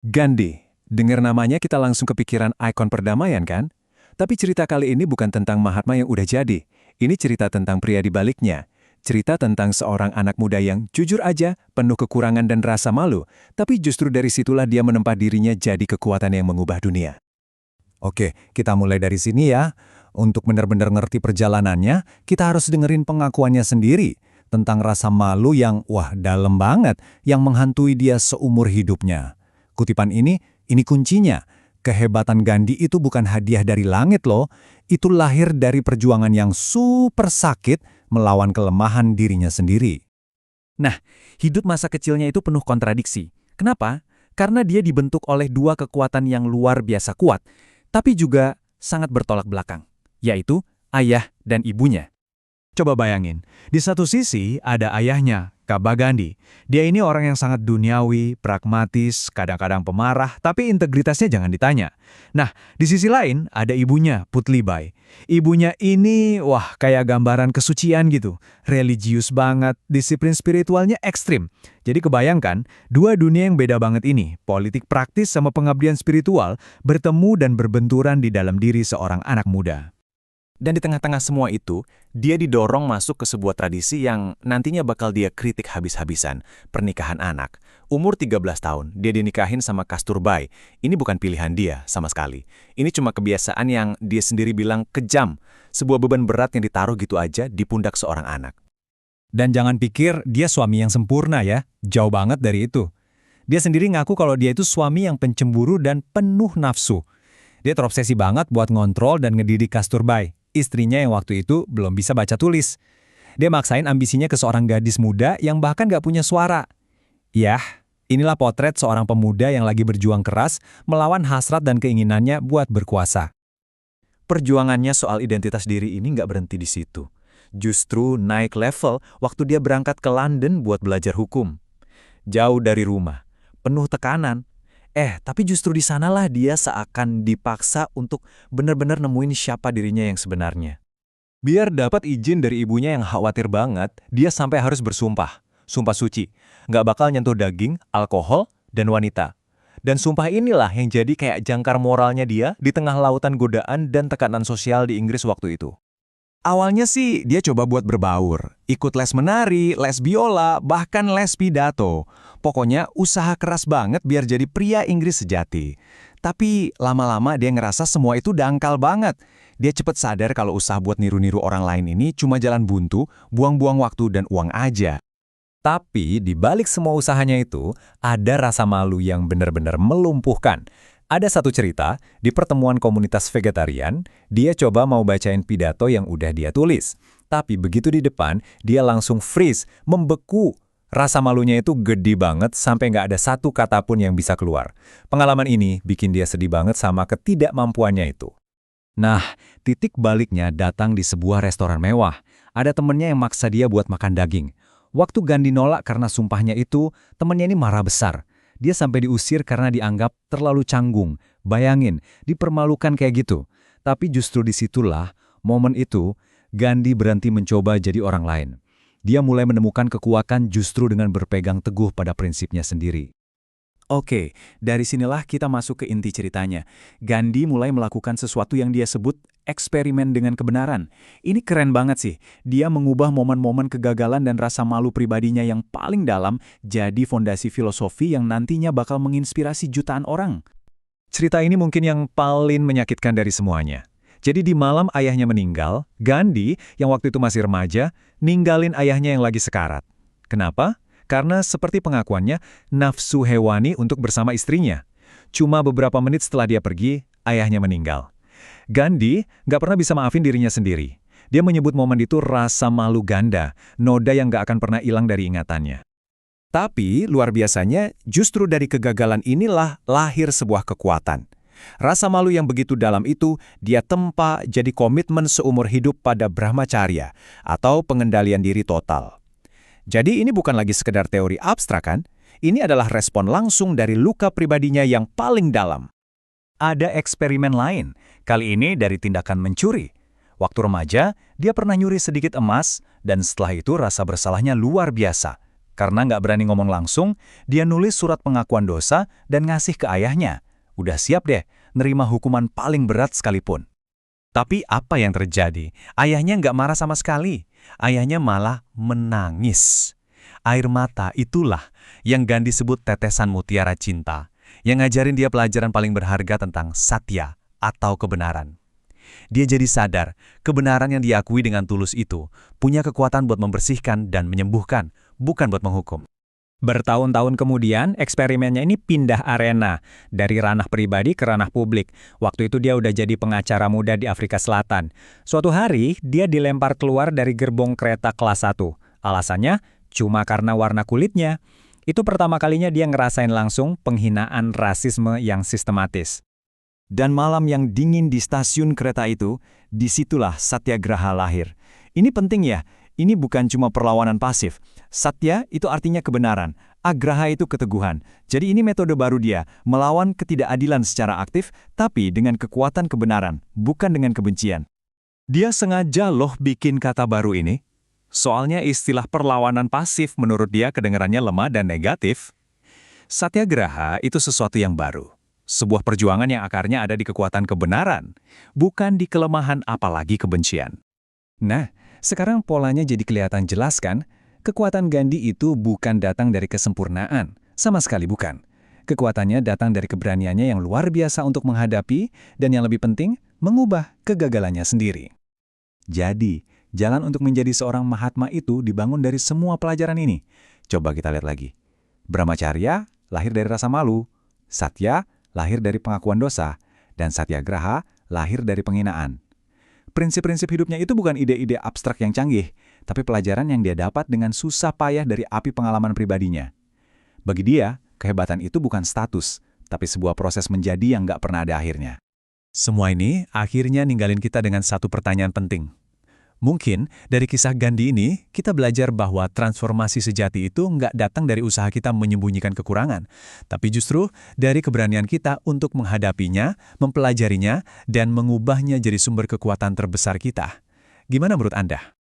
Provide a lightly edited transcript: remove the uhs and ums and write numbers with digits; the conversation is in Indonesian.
Gandhi. Dengar namanya kita langsung kepikiran ikon perdamaian kan? Tapi cerita kali ini bukan tentang Mahatma yang udah jadi. Ini cerita tentang pria di baliknya. Cerita tentang seorang anak muda yang jujur aja, penuh kekurangan dan rasa malu. Tapi justru dari situlah dia menempa dirinya jadi kekuatan yang mengubah dunia. Oke, kita mulai dari sini ya. Untuk benar-benar ngerti perjalanannya, kita harus dengerin pengakuannya sendiri tentang rasa malu yang, wah, dalam banget, yang menghantui dia seumur hidupnya. Kutipan ini kuncinya. Kehebatan Gandhi itu bukan hadiah dari langit loh. Itu lahir dari perjuangan yang super sakit melawan kelemahan dirinya sendiri. Nah, hidup masa kecilnya itu penuh kontradiksi. Kenapa? Karena dia dibentuk oleh dua kekuatan yang luar biasa kuat, tapi juga sangat bertolak belakang, yaitu ayah dan ibunya. Coba bayangin, di satu sisi ada ayahnya, Kaba Gandhi. Dia ini orang yang sangat duniawi, pragmatis, kadang-kadang pemarah, tapi integritasnya jangan ditanya. Nah, di sisi lain ada ibunya, Putlibai. Ibunya ini, wah, kayak gambaran kesucian gitu. Religius banget, disiplin spiritualnya ekstrim. Jadi kebayangkan, dua dunia yang beda banget ini, politik praktis sama pengabdian spiritual, bertemu dan berbenturan di dalam diri seorang anak muda. Dan di tengah-tengah semua itu, dia didorong masuk ke sebuah tradisi yang nantinya bakal dia kritik habis-habisan, pernikahan anak. Umur 13 tahun, dia dinikahin sama Kasturbai. Ini bukan pilihan dia sama sekali. Ini cuma kebiasaan yang dia sendiri bilang kejam, sebuah beban berat yang ditaruh gitu aja di pundak seorang anak. Dan jangan pikir dia suami yang sempurna ya, jauh banget dari itu. Dia sendiri ngaku kalau dia itu suami yang pencemburu dan penuh nafsu. Dia terobsesi banget buat ngontrol dan ngedidik Kasturbai, istrinya yang waktu itu belum bisa baca tulis. Dia maksain ambisinya ke seorang gadis muda yang bahkan gak punya suara. Yah, inilah potret seorang pemuda yang lagi berjuang keras melawan hasrat dan keinginannya buat berkuasa. Perjuangannya soal identitas diri ini nggak berhenti di situ. Justru naik level waktu dia berangkat ke London buat belajar hukum. Jauh dari rumah, penuh tekanan. Tapi justru di sanalah dia seakan dipaksa untuk benar-benar nemuin siapa dirinya yang sebenarnya. Biar dapat izin dari ibunya yang khawatir banget, dia sampai harus bersumpah. Sumpah suci. Nggak bakal nyentuh daging, alkohol, dan wanita. Dan sumpah inilah yang jadi kayak jangkar moralnya dia di tengah lautan godaan dan tekanan sosial di Inggris waktu itu. Awalnya sih dia coba buat berbaur, ikut les menari, les biola, bahkan les pidato. Pokoknya usaha keras banget biar jadi pria Inggris sejati. Tapi lama-lama dia ngerasa semua itu dangkal banget. Dia cepet sadar kalau usaha buat niru-niru orang lain ini cuma jalan buntu, buang-buang waktu dan uang aja. Tapi di balik semua usahanya itu, ada rasa malu yang benar-benar melumpuhkan. Ada satu cerita, di pertemuan komunitas vegetarian, dia coba mau bacain pidato yang udah dia tulis. Tapi begitu di depan, dia langsung freeze, membeku. Rasa malunya itu gede banget sampai nggak ada satu kata pun yang bisa keluar. Pengalaman ini bikin dia sedih banget sama ketidakmampuannya itu. Nah, titik baliknya datang di sebuah restoran mewah. Ada temennya yang maksa dia buat makan daging. Waktu Gandhi nolak karena sumpahnya itu, temennya ini marah besar. Dia sampai diusir karena dianggap terlalu canggung. Bayangin, dipermalukan kayak gitu. Tapi justru disitulah, momen itu, Gandhi berhenti mencoba jadi orang lain. Dia mulai menemukan kekuatan justru dengan berpegang teguh pada prinsipnya sendiri. Oke, dari sinilah kita masuk ke inti ceritanya. Gandhi mulai melakukan sesuatu yang dia sebut eksperimen dengan kebenaran. Ini keren banget sih. Dia mengubah momen-momen kegagalan dan rasa malu pribadinya yang paling dalam jadi fondasi filosofi yang nantinya bakal menginspirasi jutaan orang. Cerita ini mungkin yang paling menyakitkan dari semuanya. Jadi di malam ayahnya meninggal, Gandhi yang waktu itu masih remaja, ninggalin ayahnya yang lagi sekarat. Kenapa? Karena seperti pengakuannya, nafsu hewani untuk bersama istrinya. Cuma beberapa menit setelah dia pergi, ayahnya meninggal. Gandhi nggak pernah bisa maafin dirinya sendiri. Dia menyebut momen itu rasa malu ganda, noda yang nggak akan pernah hilang dari ingatannya. Tapi luar biasanya, justru dari kegagalan inilah lahir sebuah kekuatan. Rasa malu yang begitu dalam itu, dia tempa jadi komitmen seumur hidup pada Brahmacharya, atau pengendalian diri total. Jadi ini bukan lagi sekedar teori abstrak kan? Ini adalah respon langsung dari luka pribadinya yang paling dalam. Ada eksperimen lain, kali ini dari tindakan mencuri. Waktu remaja, dia pernah nyuri sedikit emas, dan setelah itu rasa bersalahnya luar biasa. Karena nggak berani ngomong langsung, dia nulis surat pengakuan dosa dan ngasih ke ayahnya. Udah siap deh, nerima hukuman paling berat sekalipun. Tapi apa yang terjadi? Ayahnya nggak marah sama sekali. Ayahnya malah menangis. Air mata itulah yang Gandhi sebut tetesan mutiara cinta, yang ngajarin dia pelajaran paling berharga tentang satya atau kebenaran. Dia jadi sadar, kebenaran yang diakui dengan tulus itu punya kekuatan buat membersihkan dan menyembuhkan, bukan buat menghukum. Bertahun-tahun kemudian, eksperimennya ini pindah arena, dari ranah pribadi ke ranah publik. Waktu itu dia udah jadi pengacara muda di Afrika Selatan. Suatu hari, dia dilempar keluar dari gerbong kereta kelas 1. Alasannya, cuma karena warna kulitnya. Itu pertama kalinya dia ngerasain langsung penghinaan rasisme yang sistematis. Dan malam yang dingin di stasiun kereta itu, disitulah Satyagraha lahir. Ini penting ya, ini bukan cuma perlawanan pasif. Satya itu artinya kebenaran, agraha itu keteguhan. Jadi ini metode baru dia, melawan ketidakadilan secara aktif, tapi dengan kekuatan kebenaran, bukan dengan kebencian. Dia sengaja loh bikin kata baru ini. Soalnya istilah perlawanan pasif menurut dia kedengarannya lemah dan negatif. Satyagraha itu sesuatu yang baru. Sebuah perjuangan yang akarnya ada di kekuatan kebenaran, bukan di kelemahan apalagi kebencian. Nah, sekarang polanya jadi kelihatan jelas kan? Kekuatan Gandhi itu bukan datang dari kesempurnaan, sama sekali bukan. Kekuatannya datang dari keberaniannya yang luar biasa untuk menghadapi, dan yang lebih penting, mengubah kegagalannya sendiri. Jadi, jalan untuk menjadi seorang Mahatma itu dibangun dari semua pelajaran ini. Coba kita lihat lagi. Brahmacharya lahir dari rasa malu, Satya lahir dari pengakuan dosa, dan Satyagraha lahir dari penghinaan. Prinsip-prinsip hidupnya itu bukan ide-ide abstrak yang canggih, tapi pelajaran yang dia dapat dengan susah payah dari api pengalaman pribadinya. Bagi dia, kehebatan itu bukan status, tapi sebuah proses menjadi yang nggak pernah ada akhirnya. Semua ini akhirnya ninggalin kita dengan satu pertanyaan penting. Mungkin dari kisah Gandhi ini, kita belajar bahwa transformasi sejati itu nggak datang dari usaha kita menyembunyikan kekurangan, tapi justru dari keberanian kita untuk menghadapinya, mempelajarinya, dan mengubahnya jadi sumber kekuatan terbesar kita. Gimana menurut Anda?